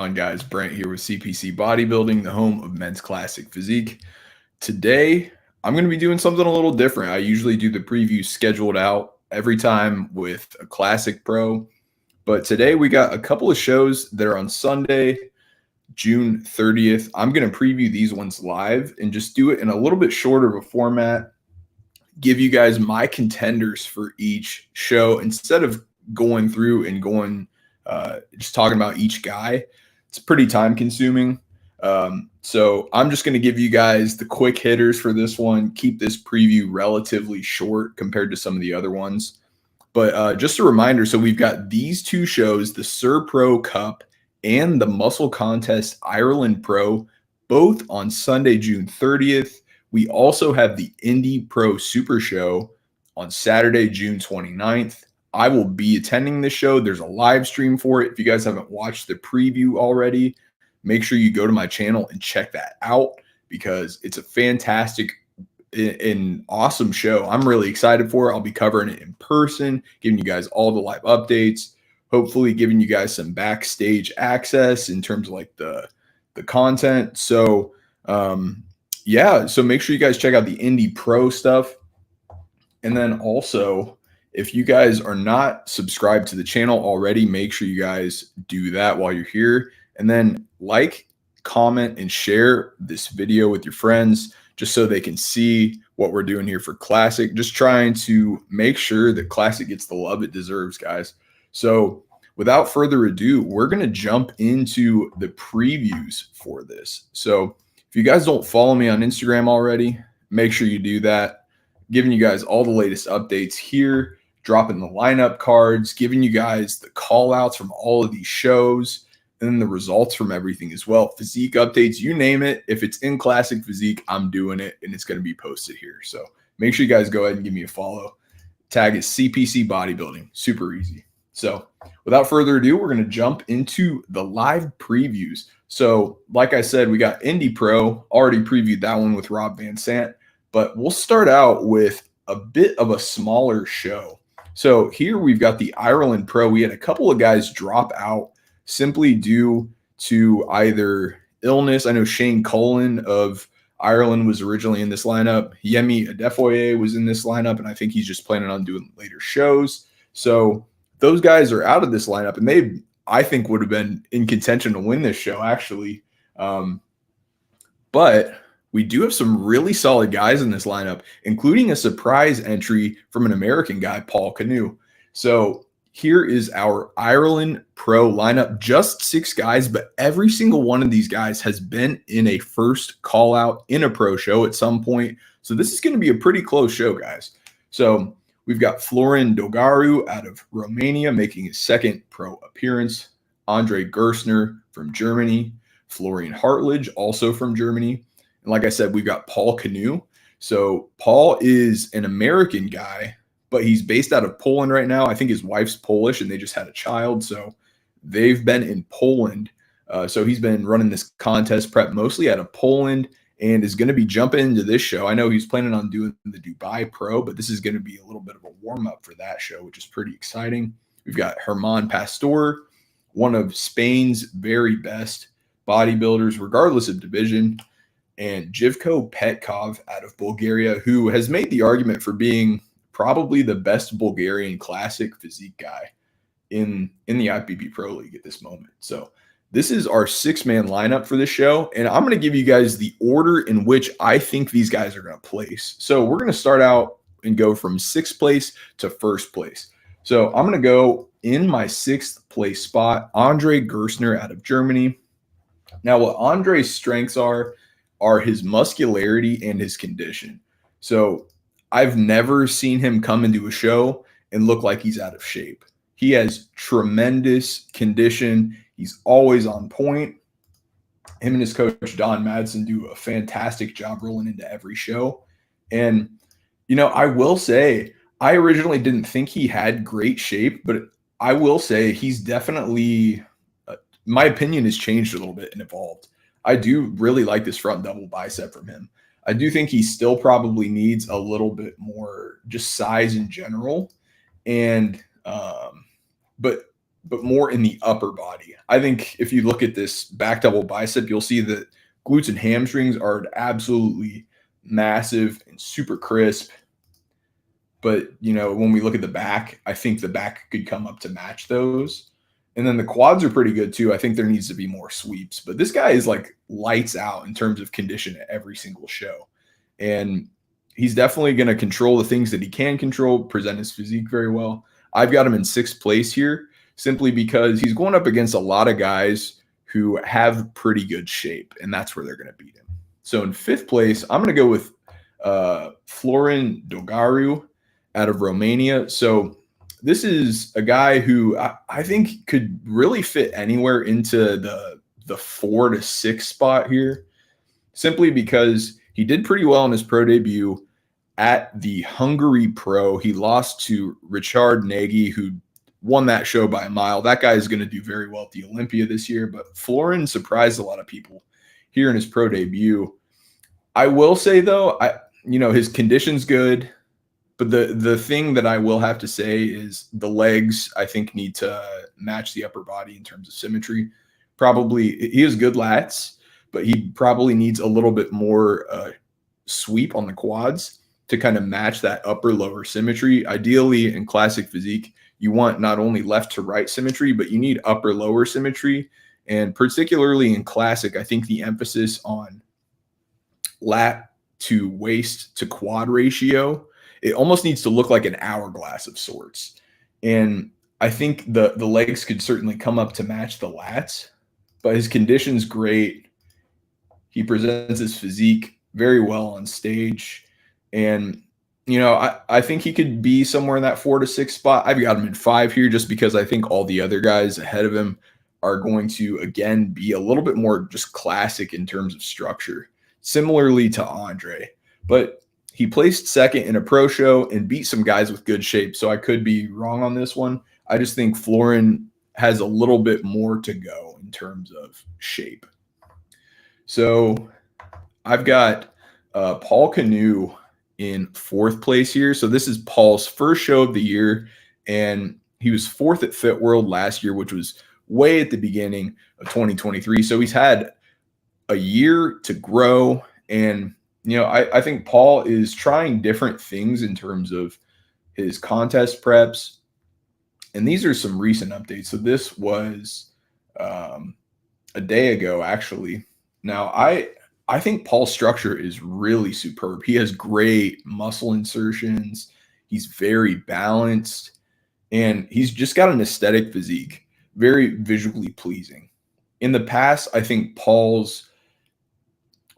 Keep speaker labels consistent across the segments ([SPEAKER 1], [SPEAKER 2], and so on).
[SPEAKER 1] On, guys? Brent here with CPC Bodybuilding, the home of men's classic physique. Today, I'm going to be doing something a little different. I usually do the preview scheduled out every time with a classic pro, but today we got a couple of shows that are on Sunday, June 30th. I'm going to preview these ones live and just do it in a little bit shorter of a format, give you guys my contenders for each show instead of going through and going just talking about each guy. It's pretty time consuming. So I'm just going to give you guys the quick hitters for this one, keep this preview relatively short compared to some of the other ones. But just a reminder, so we've got these two shows, the Sir Pro Cup and the Muscle Contest Ireland Pro, both on Sunday, June 30th. We also have the Indie Pro Super Show on Saturday, June 29th. I will be attending this show. There's a live stream for it. If you guys haven't watched the preview already, make sure you go to my channel and check that out because it's a fantastic and awesome show. I'm really excited for it. I'll be covering it in person, giving you guys all the live updates, hopefully giving you guys some backstage access in terms of like the content. So yeah, so make sure you guys check out the Indie Pro stuff. And then also, if you guys are not subscribed to the channel already, make sure you guys do that while you're here. And then like, comment, and share this video with your friends just so they can see what we're doing here for Classic. Just trying to make sure that Classic gets the love it deserves, guys. So without further ado, we're going to jump into the previews for this. So if you guys don't follow me on Instagram already, make sure you do that. Giving you guys all the latest updates here, dropping the lineup cards, giving you guys the call outs from all of these shows, and then the results from everything as well. Physique updates, you name it. If it's in Classic Physique, I'm doing it, and it's going to be posted here. So make sure you guys go ahead and give me a follow. Tag is CPC Bodybuilding. Super easy. So without further ado, we're going to jump into the live previews. So like I said, we got Indie Pro. Already previewed that one with Rob Van Sant. But we'll start out with a bit of a smaller show. So here we've got the Ireland Pro. We had a couple of guys drop out simply due to either illness. I know Shane Cullen of Ireland was originally in this lineup. Yemi Adefoye was in this lineup, and I think he's just planning on doing later shows. So those guys are out of this lineup, and they, I think, would have been in contention to win this show, actually. But we do have some really solid guys in this lineup, including a surprise entry from an American guy, Paul Canoe. So here is our Ireland Pro lineup, just 6 guys, but every single one of these guys has been in a first call out in a pro show at some point. So this is going to be a pretty close show, guys. So we've got Florin Dogaru out of Romania making his second pro appearance, Andre Gerstner from Germany, Florian Hartledge also from Germany. And like I said, we've got Paul Canoe. So Paul is an American guy, but he's based out of Poland right now. I think his wife's Polish and they just had a child. So they've been in Poland. So he's been running this contest prep mostly out of Poland and is going to be jumping into this show. I know he's planning on doing the Dubai Pro, but this is going to be a little bit of a warm-up for that show, which is pretty exciting. We've got Herman Pastor, one of Spain's very best bodybuilders, regardless of division, and Jivko Petkov out of Bulgaria, who has made the argument for being probably the best Bulgarian classic physique guy in the IFBB Pro League at this moment. So this is our 6-man lineup for this show, and I'm going to give you guys the order in which I think these guys are going to place. So we're going to start out and go from 6th place to 1st place. So I'm going to go in my 6th place spot, Andre Gerstner out of Germany. Now, what Andre's strengths are his muscularity and his condition. So I've never seen him come into a show and look like he's out of shape. He has tremendous condition. He's always on point. Him and his coach, Don Madsen, do a fantastic job rolling into every show. And, you know, I will say, I originally didn't think he had great shape, but I will say he's definitely, my opinion has changed a little bit and evolved. I do really like this front double bicep from him. I do think he still probably needs a little bit more just size in general. And, but but more in the upper body. I think if you look at this back double bicep, you'll see that glutes and hamstrings are absolutely massive and super crisp. But when we look at the back, I think the back could come up to match those. And then the quads are pretty good too. I think there needs to be more sweeps. But this guy is like lights out in terms of condition at every single show. And he's definitely going to control the things that he can control, present his physique very well. I've got him in sixth place here simply because he's going up against a lot of guys who have pretty good shape, and that's where they're going to beat him. So in fifth place, I'm going to go with Florin Dogaru out of Romania. So this is a guy who I think could really fit anywhere into the 4 to 6 spot here, simply because he did pretty well in his pro debut at the Hungary Pro. He lost to Richard Nagy, who won that show by a mile. That guy is going to do very well at the Olympia this year, but Florin surprised a lot of people here in his pro debut. I will say though, his condition's good, but the thing that I will have to say is the legs, I think, need to match the upper body in terms of symmetry. Probably he has good lats, but he probably needs a little bit more sweep on the quads to kind of match that upper lower symmetry. Ideally in classic physique, you want not only left to right symmetry, but you need upper lower symmetry. And particularly in classic, I think the emphasis on lat to waist to quad ratio, it almost needs to look like an hourglass of sorts. And I think the legs could certainly come up to match the lats, but his condition's great. He presents his physique very well on stage. And, I think he could be somewhere in that 4 to 6 spot. I've got him in 5 here just because I think all the other guys ahead of him are going to, again, be a little bit more just classic in terms of structure, similarly to Andre. But he placed second in a pro show and beat some guys with good shape. So I could be wrong on this one. I just think Florin has a little bit more to go in terms of shape. So I've got Paul Canoe in 4th place here. So this is Paul's first show of the year, and he was 4th at Fit World last year, which was way at the beginning of 2023. So he's had a year to grow, and I think Paul is trying different things in terms of his contest preps, and these are some recent updates. So this was a day ago, actually. Now, I think Paul's structure is really superb. He has great muscle insertions. He's very balanced, and he's just got an aesthetic physique, very visually pleasing. In the past, I think Paul's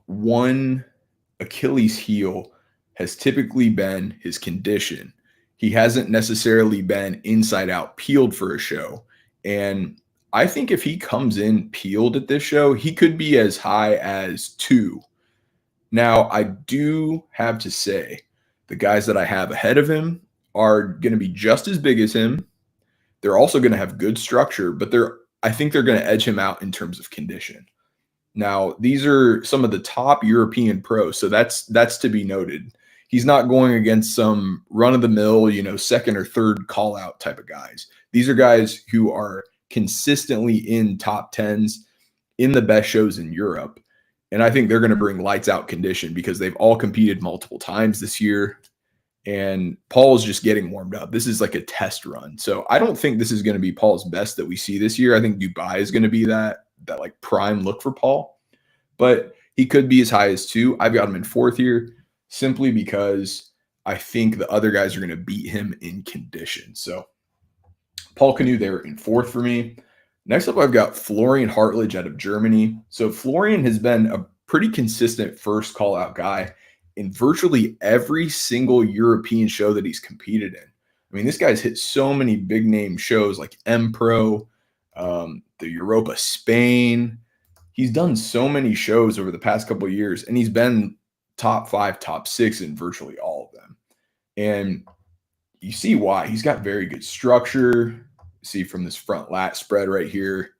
[SPEAKER 1] one Achilles heel has typically been his condition. He hasn't necessarily been inside out peeled for a show. And I think if he comes in peeled at this show, he could be as high as 2. Now, I do have to say the guys that I have ahead of him are going to be just as big as him. They're also going to have good structure, but I think they're going to edge him out in terms of condition. Now, these are some of the top European pros, so that's to be noted. He's not going against some run-of-the-mill, second or third call-out type of guys. These are guys who are consistently in top 10s in the best shows in Europe. And I think they're going to bring lights out condition because they've all competed multiple times this year. And Paul's just getting warmed up. This is like a test run. So I don't think this is going to be Paul's best that we see this year. I think Dubai is going to be that like prime look for Paul. But he could be as high as 2. I've got him in 4th here simply because I think the other guys are going to beat him in condition. So Paul Canoe there in 4th for me. Next up, I've got Florian Hartledge out of Germany. So Florian has been a pretty consistent first call-out guy in virtually every single European show that he's competed in. I mean, this guy's hit so many big-name shows like M-Pro, the Europa Spain. He's done so many shows over the past couple of years, and he's been top 5, top 6 in virtually all of them. And you see why. He's got very good structure. See from this front lat spread right here,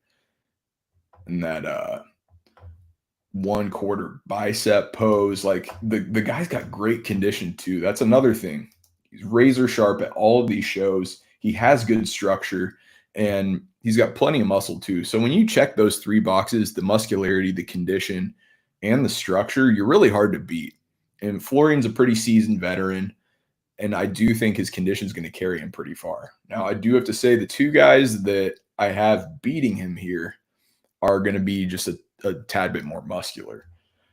[SPEAKER 1] and that 1/4 bicep pose. Like the guy's got great condition too. That's another thing. He's razor sharp at all of these shows. He has good structure, and he's got plenty of muscle too. So when you check those three boxes, the muscularity, the condition, and the structure, you're really hard to beat. And Florian's a pretty seasoned veteran, and I do think his condition is going to carry him pretty far. Now, I do have to say the two guys that I have beating him here are going to be just a tad bit more muscular.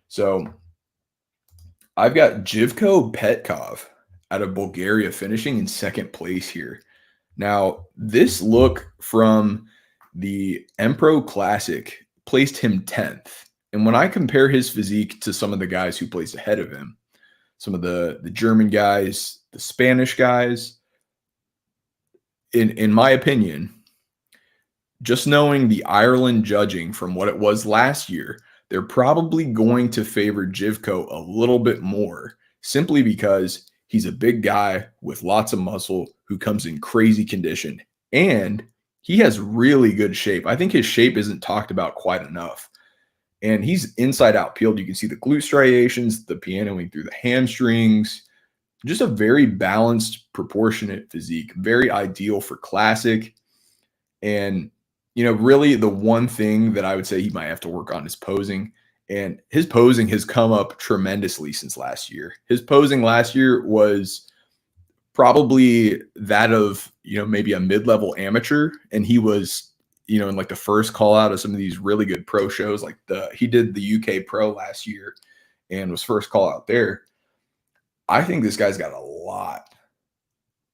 [SPEAKER 1] So I've got Jivko Petkov out of Bulgaria finishing in second place here. Now, this look from the Empro Classic placed him 10th. And when I compare his physique to some of the guys who placed ahead of him, some of the German guys, the Spanish guys, in my opinion, just knowing the Ireland judging from what it was last year, they're probably going to favor Jivko a little bit more simply because he's a big guy with lots of muscle who comes in crazy condition, and he has really good shape. I think his shape isn't talked about quite enough. And he's inside out peeled. You can see the glute striations, the pianoing through the hamstrings, just a very balanced, proportionate physique, very ideal for classic. And, really the one thing that I would say he might have to work on is posing. And his posing has come up tremendously since last year. His posing last year was probably that of, maybe a mid-level amateur. And he was, in like the first call out of some of these really good pro shows, like he did the UK Pro last year and was first call out there. I think this guy's got a lot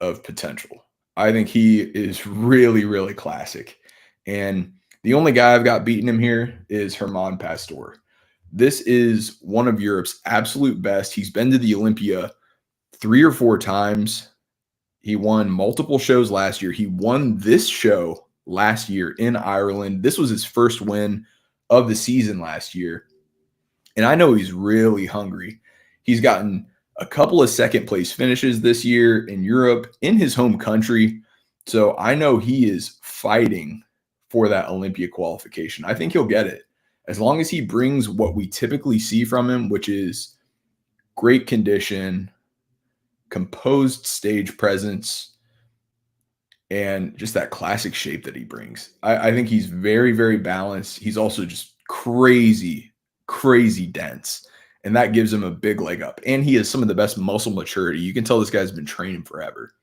[SPEAKER 1] of potential. I think he is really, really classic. And the only guy I've got beating him here is Herman Pastor. This is one of Europe's absolute best. He's been to the Olympia 3 or 4 times. He won multiple shows last year. He won this show last year in Ireland. This was his first win of the season last year. And I know he's really hungry. He's gotten a couple of second place finishes this year in Europe, in his home country. So I know he is fighting for that Olympia qualification. I think he'll get it as long as he brings what we typically see from him, which is great condition, composed stage presence, and just that classic shape that he brings. I think he's very, very balanced. He's also just crazy, crazy dense. And that gives him a big leg up. And he has some of the best muscle maturity. You can tell this guy's been training forever.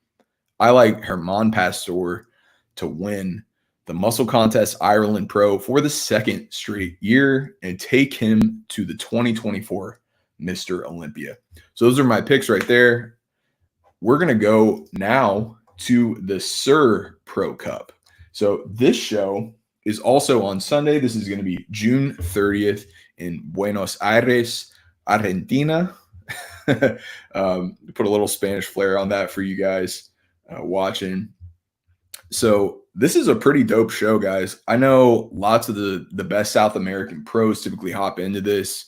[SPEAKER 1] I like Herman Pastor to win the Muscle Contest Ireland Pro for the second straight year and take him to the 2024 Mr. Olympia. So those are my picks right there. We're going to go now to the Sir Pro Cup. So this show is also on Sunday. This is going to be June 30th in Buenos Aires, Argentina. Put a little Spanish flair on that for you guys watching. So this is a pretty dope show, guys. I know lots of the best South American pros typically hop into this.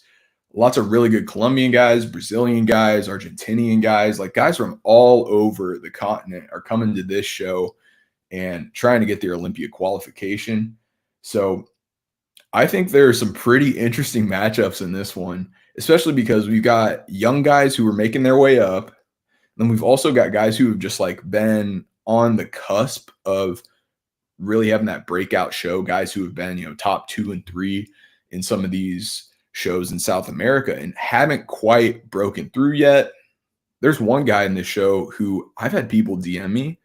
[SPEAKER 1] Lots of really good Colombian guys, Brazilian guys, Argentinian guys, like guys from all over the continent are coming to this show and trying to get their Olympia qualification. So I think there are some pretty interesting matchups in this one, especially because we've got young guys who are making their way up. And we've also got guys who have just like been on the cusp of really having that breakout show, guys who have been, top 2 and 3 in some of these shows in South America and haven't quite broken through yet. There's one guy in this show who I've had people DM me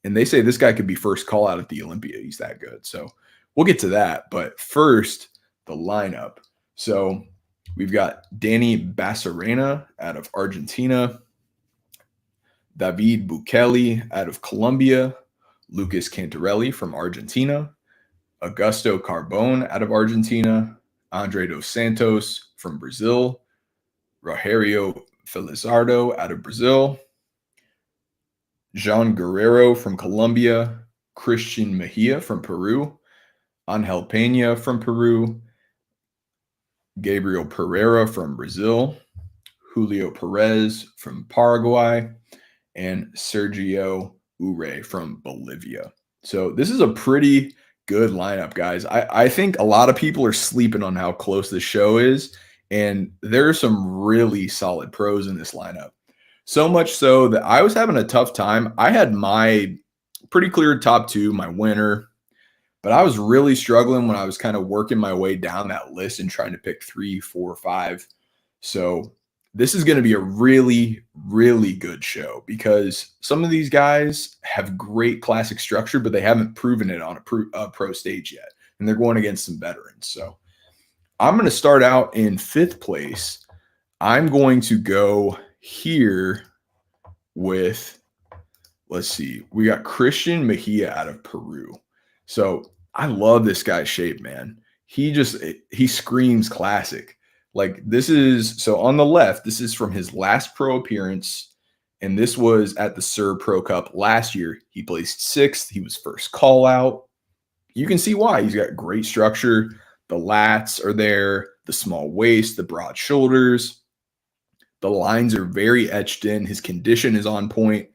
[SPEAKER 1] and they say this guy could be first call out at the Olympia. He's that good. So we'll get to that. But first, the lineup. So we've got Danny Basarena out of Argentina, David Bukele out of Colombia, Lucas Cantarelli from Argentina, Augusto Carbone out of Argentina, Andre dos Santos from Brazil, Rogerio Felizardo out of Brazil, Jean Guerrero from Colombia, Christian Mejia from Peru, Angel Peña from Peru, Gabriel Pereira from Brazil, Julio Perez from Paraguay, and Sergio Ure from Bolivia. So this is a pretty good lineup, guys. I think a lot of people are sleeping on how close this show is, and there are some really solid pros in this lineup. So much so that I was having a tough time. I had my pretty clear top 2, my winner, But I was really struggling when I was kind of working my way down that list and trying to pick 3, 4, 5. So this is going to be a really, really good show because some of these guys have great classic structure, but they haven't proven it on a pro stage yet. And they're going against some veterans. So I'm going to start out in 5th place. I'm going to go here with, let's see, we got Christian Mejia out of Peru. So I love this guy's shape, man. He screams classic. Like this is, so on the left, this is from his last pro appearance. And this was at the Sir Pro Cup last year. He placed 6th. He was first call out. You can see why. He's got great structure. The lats are there, the small waist, the broad shoulders. The lines are very etched in. His condition is on point.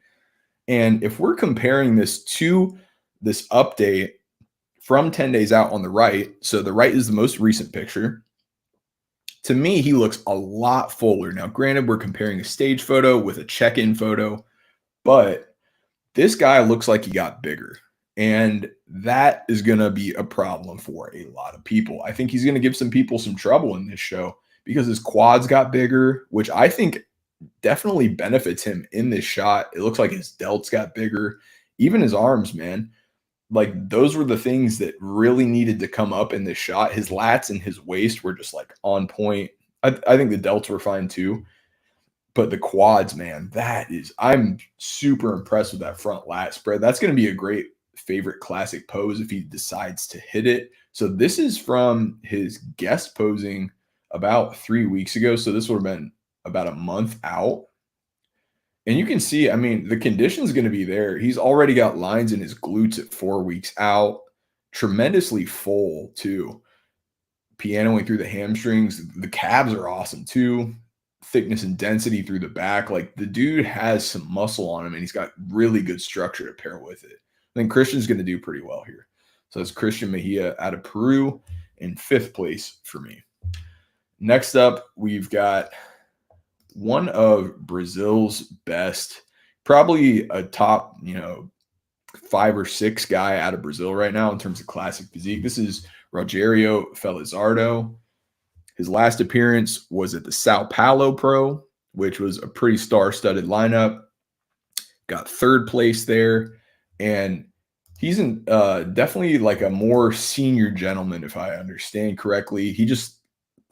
[SPEAKER 1] And if we're comparing this to this update from 10 days out on the right, so the right is the most recent picture. To me, he looks a lot fuller. Now, granted, we're comparing a stage photo with a check-in photo, but this guy looks like he got bigger. And that is going to be a problem for a lot of people. I think he's going to give some people some trouble in this show because his quads got bigger, which I think definitely benefits him in this shot. It looks like his delts got bigger, even his arms, man. Like those were the things that really needed to come up in this shot. His lats and his waist were just like on point. I think the delts were fine too. But the quads, man, I'm super impressed with that front lat spread. That's going to be a great favorite classic pose if he decides to hit it. So this is from his guest posing about 3 weeks ago. So this would have been about a month out. And you can see, I mean, the condition's going to be there. He's already got lines in his glutes at 4 weeks out. Tremendously full, too. Pianoing through the hamstrings. The calves are awesome, too. Thickness and density through the back. Like, the dude has some muscle on him, and he's got really good structure to pair with it. I think Christian's going to do pretty well here. So that's Christian Mejia out of Peru in 5th place for me. Next up, we've got one of Brazil's best, probably a top, 5 or 6 guy out of Brazil right now in terms of classic physique. This is Rogério Felizardo. His last appearance was at the Sao Paulo Pro, which was a pretty star-studded lineup. Got 3rd place there, and he's definitely like a more senior gentleman, if I understand correctly. He just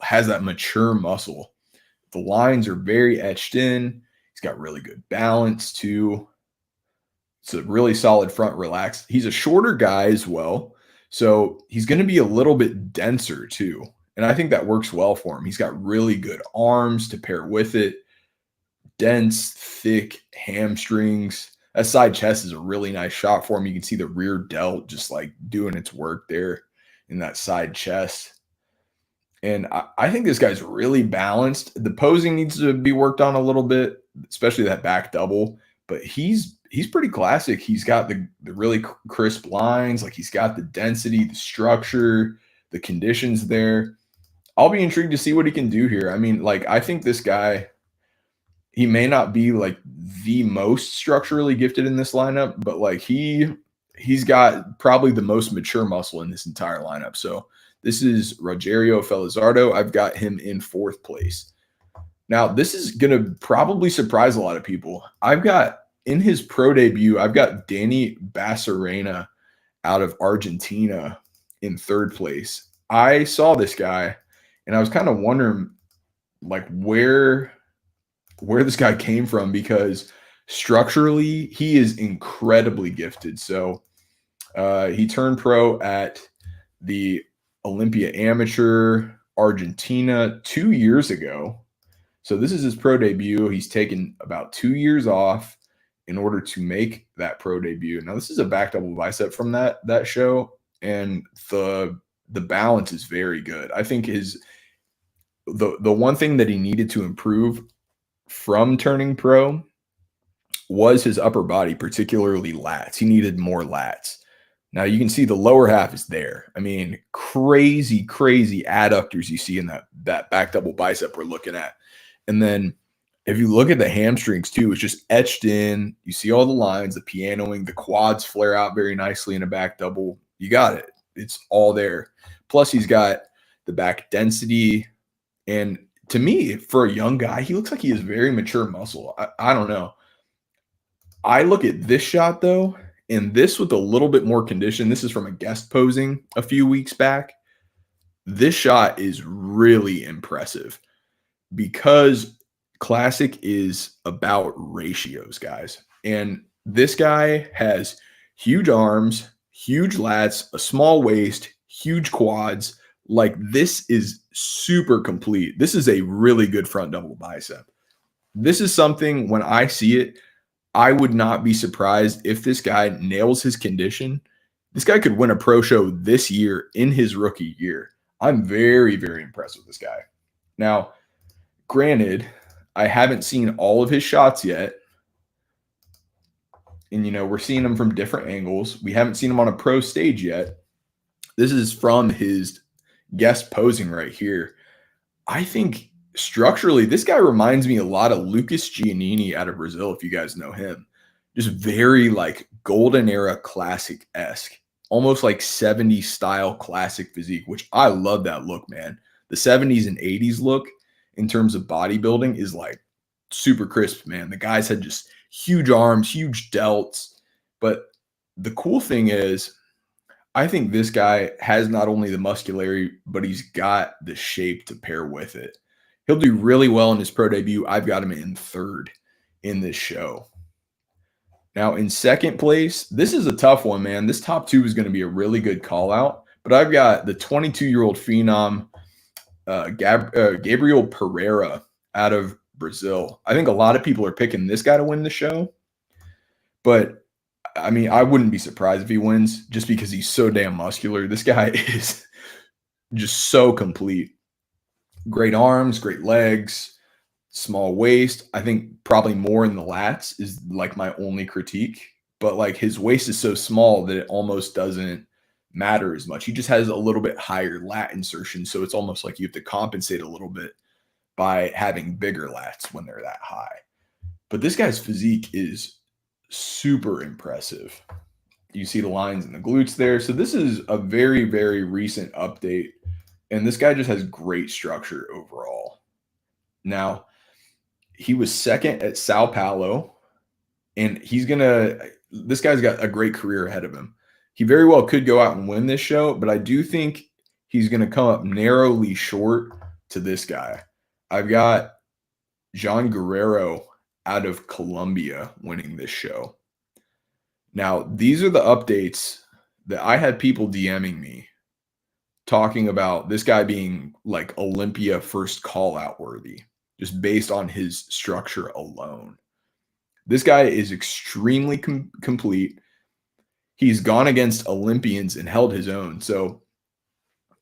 [SPEAKER 1] has that mature muscle. The lines are very etched in. He's got really good balance, too. It's a really solid front relaxed. He's a shorter guy as well, so he's going to be a little bit denser, too. And I think that works well for him. He's got really good arms to pair with it. Dense, thick hamstrings. That side chest is a really nice shot for him. You can see the rear delt just like doing its work there in that side chest. And I think this guy's really balanced. The posing needs to be worked on a little bit, especially that back double. But he's pretty classic. He's got the really crisp lines. Like he's got the density, the structure, the conditions there. I'll be intrigued to see what he can do here. I mean, like I think this guy, he may not be like the most structurally gifted in this lineup, but like he's got probably the most mature muscle in this entire lineup. So this is Rogério Felizardo. I've got him in 4th place. Now, this is going to probably surprise a lot of people. I've got, in his pro debut, I've got Danny Bassarena out of Argentina in 3rd place. I saw this guy, and I was kind of wondering, like, where this guy came from, because structurally, he is incredibly gifted. So he turned pro at the Olympia Amateur Argentina 2 years ago. So this is his pro debut. He's taken about 2 years off in order to make that pro debut. Now this is a back double bicep from that show, and the balance is very good. I think the one thing that he needed to improve from turning pro was his upper body, particularly lats. He needed more lats. Now you can see the lower half is there. I mean, crazy adductors you see in that back double bicep we're looking at. And then if you look at the hamstrings too, it's just etched in. You see all the lines, the pianoing, the quads flare out very nicely in a back double. You got it. it's all there. Plus, he's got the back density. And to me, for a young guy, he looks like he has very mature muscle. I don't know. I look at this shot though, and this with a little bit more condition. This is from a guest posing a few weeks back. This shot is really impressive because classic is about ratios, guys. And this guy has huge arms, huge lats, a small waist, huge quads. Like this is super complete. This is a really good front double bicep. This is something when I see it, I would not be surprised if this guy nails his condition. This guy could win a pro show this year in his rookie year. I'm very, very impressed with this guy. Now, granted, I haven't seen all of his shots yet. And, we're seeing him from different angles. We haven't seen him on a pro stage yet. This is from his guest posing right here. I think structurally, this guy reminds me a lot of Lucas Giannini out of Brazil, if you guys know him. Just very like golden era classic-esque, almost like 70s style classic physique, which I love that look, man. The 70s and 80s look in terms of bodybuilding is like super crisp, man. The guys had just huge arms, huge delts. But the cool thing is, I think this guy has not only the muscularity, but he's got the shape to pair with it. He'll do really well in his pro debut. I've got him in third in this show. Now, in second place, this is a tough one, man. This top two is going to be a really good call out, but I've got the 22-year-old phenom, Gabriel Pereira out of Brazil. I think a lot of people are picking this guy to win the show, but I mean, I wouldn't be surprised if he wins just because he's so damn muscular. This guy is just so complete. Great arms, great legs, small waist. I think probably more in the lats is like my only critique, but like his waist is so small that it almost doesn't matter as much. He just has a little bit higher lat insertion. So it's almost like you have to compensate a little bit by having bigger lats when they're that high. But this guy's physique is super impressive. You see the lines in the glutes there. So this is a very, very recent update. And this guy just has great structure overall. Now, he was second at Sao Paulo, and this guy's got a great career ahead of him. He very well could go out and win this show, but I do think he's going to come up narrowly short to this guy. I've got Jean Guerrero out of Colombia winning this show. Now, these are the updates that I had people DMing me talking about this guy being like Olympia first call out worthy, just based on his structure alone. This guy is extremely complete. He's gone against Olympians and held his own. So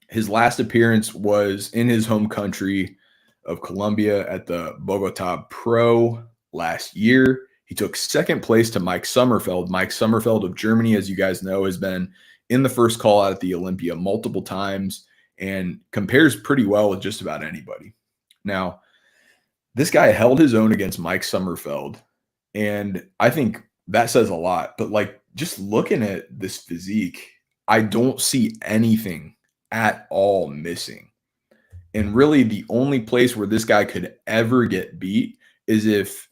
[SPEAKER 1] his last appearance was in his home country of Colombia at the Bogota Pro last year. He took second place to Mike Sommerfeld. Mike Sommerfeld of Germany, as you guys know, has been in the first call out at the Olympia multiple times and compares pretty well with just about anybody. Now, this guy held his own against Mike Sommerfeld, and I think that says a lot. But like just looking at this physique, I don't see anything at all missing. And really the only place where this guy could ever get beat is if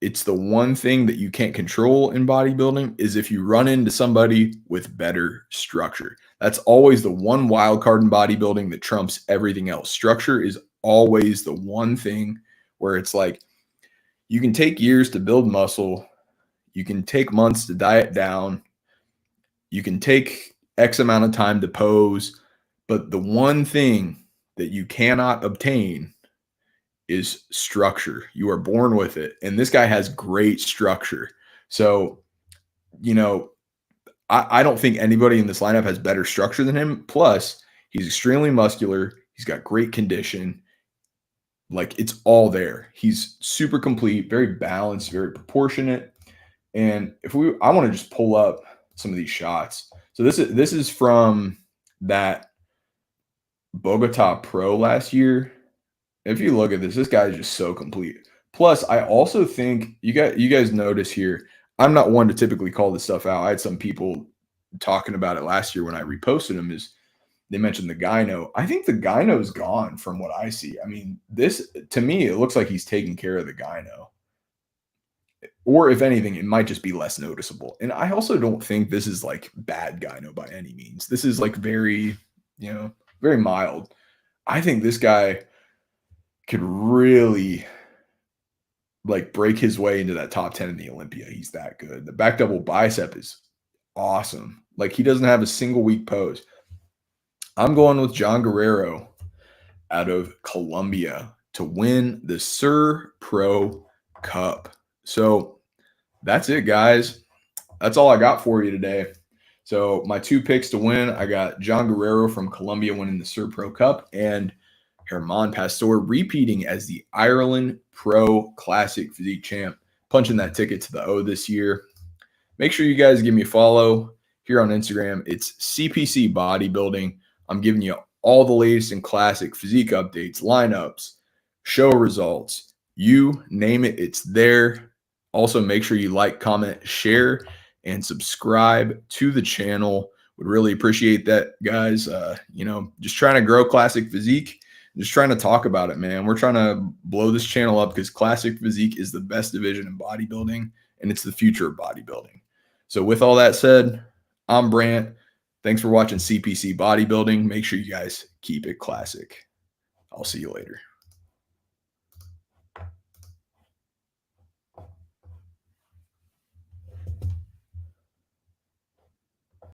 [SPEAKER 1] it's the one thing that you can't control in bodybuilding is if you run into somebody with better structure. That's always the one wild card in bodybuilding that trumps everything else. Structure is always the one thing where it's like you can take years to build muscle. You can take months to diet down. You can take X amount of time to pose. But the one thing that you cannot obtain is structure. You are born with it. And this guy has great structure. So, I don't think anybody in this lineup has better structure than him. Plus, he's extremely muscular. He's got great condition. Like it's all there. He's super complete, very balanced, very proportionate. And I want to just pull up some of these shots. So this is from that Bogota Pro last year. If you look at this guy is just so complete. Plus, I also think you guys notice here, I'm not one to typically call this stuff out. I had some people talking about it last year when I reposted him is they mentioned the gyno. I think the gyno's gone from what I see. I mean, this to me, it looks like he's taking care of the gyno. Or if anything, it might just be less noticeable. And I also don't think this is like bad gyno by any means. This is like very, very mild. I think this guy could really like break his way into that top 10 in the Olympia. He's that good. The back double bicep is awesome. Like he doesn't have a single weak pose. I'm going with John Guerrero out of Colombia to win the Sir Pro Cup. So that's it, guys. That's all I got for you today. So my 2 picks to win, I got John Guerrero from Colombia winning the Sir Pro Cup and Herman Pastor repeating as the Ireland Pro Classic Physique champ, punching that ticket to the O this year. Make sure you guys give me a follow here on Instagram. It's CPC Bodybuilding. I'm giving you all the latest and classic physique updates, lineups, show results. You name it, it's there. Also, make sure you like, comment, share, and subscribe to the channel. Would really appreciate that, guys. Just trying to grow classic physique. Just trying to talk about it, man. We're trying to blow this channel up because classic physique is the best division in bodybuilding, and it's the future of bodybuilding. So with all that said, I'm Brant. Thanks for watching CPC Bodybuilding. Make sure you guys keep it classic. I'll see you later.